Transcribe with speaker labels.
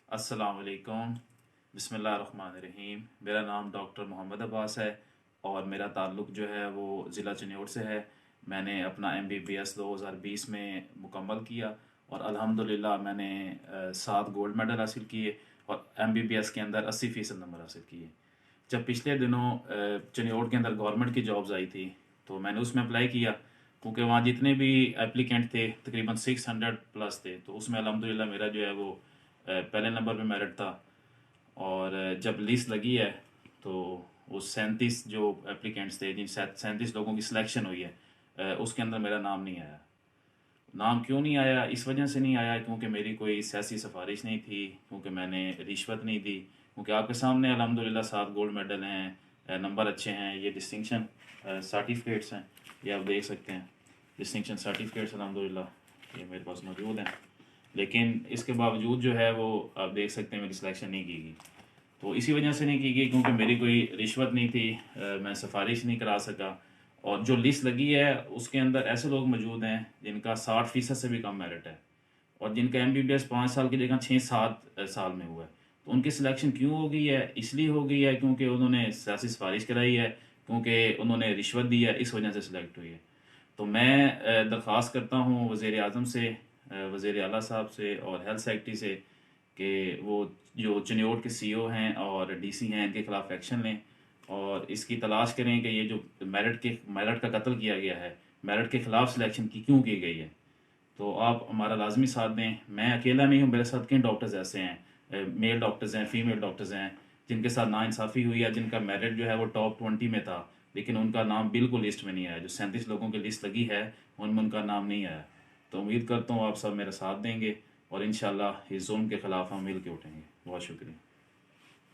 Speaker 1: अस्सलाम वालेकुम। बिस्मिल्लाहिर्रहमानिर्रहीम। मेरा नाम डॉक्टर मोहम्मद अब्बास है और मेरा ताल्लुक़ जो है वो ज़िला चिन्योट से है। मैंने अपना MBBS 2020 में मुकम्मल किया और अल्हम्दुलिल्लाह मैंने 7 गोल्ड मेडल हासिल किए और MBBS के अंदर 80% नंबर हासिल किए। जब पिछले दिनों चिन्योट के अंदर गवर्नमेंट की जॉब्स आई थी तो मैंने उसमें अप्लाई किया, क्योंकि वहाँ जितने भी एप्लीकेंट थे तकरीबन 600 प्लस थे, तो उसमें अल्हम्दुलिल्लाह मेरा जो है वो पहले नंबर पे मेरिट था। और जब लिस्ट लगी है तो वो 37 जो एप्लीकेंट्स थे, जिन 37 लोगों की सिलेक्शन हुई है, उसके अंदर मेरा नाम नहीं आया। नाम क्यों नहीं आया? इस वजह से नहीं आया क्योंकि मेरी कोई सियासी सिफारिश नहीं थी, क्योंकि मैंने रिश्वत नहीं दी। क्योंकि आपके सामने अल्हम्दुलिल्लाह 7 गोल्ड मेडल हैं, नंबर अच्छे हैं, ये डिस्टिंक्शन सर्टिफिकेट्स हैं, ये आप देख सकते हैं। डिस्टिंक्शन सर्टिफिकेट्स अल्हम्दुलिल्लाह ये मेरे पास मौजूद हैं। लेकिन इसके बावजूद जो है वो आप देख सकते हैं मेरी सिलेक्शन नहीं की गई। तो इसी वजह से नहीं की गई क्योंकि मेरी कोई रिश्वत नहीं थी, मैं सिफारिश नहीं करा सका। और जो लिस्ट लगी है उसके अंदर ऐसे लोग मौजूद हैं जिनका 60% से भी कम मेरिट है और जिनका MBBS 5 साल की जगह 6-7 साल में हुआ है। तो उनकी सिलेक्शन क्यों हो गई है? इसलिए हो गई है क्योंकि उन्होंने सियासी सिफारिश कराई है, क्योंकि उन्होंने रिश्वत दी है, इस वजह से सिलेक्ट हुई है। तो मैं दरख्वास्त करता हूँ वज़ीर आज़म से, वज़ीर आला साहब से और हेल्थ सेक्रेटरी से कि वो जो चिन्योट के CEO हैं और DC हैं, इनके खिलाफ एक्शन लें और इसकी तलाश करें कि ये जो मेरिट का कत्ल किया गया है, मेरिट के खिलाफ सिलेक्शन की क्यों की गई है। तो आप हमारा लाजमी साथ दें। मैं अकेला नहीं हूँ, मेरे साथ कई डॉक्टर्स ऐसे हैं, मेल डॉक्टर्स हैं, फीमेल डॉक्टर्स हैं, जिनके साथ नाइंसाफ़ी हुई है, जिनका मेरिट जो है वो टॉप 20 में था, लेकिन उनका नाम बिल्कुल लिस्ट में नहीं आया। जो 37 लोगों की लिस्ट लगी है उनमें उनका नाम नहीं आया। तो उम्मीद करता हूँ आप सब मेरा साथ देंगे और इंशाल्लाह इस जुल्म के ख़िलाफ़ हम मिल के उठेंगे। बहुत शुक्रिया।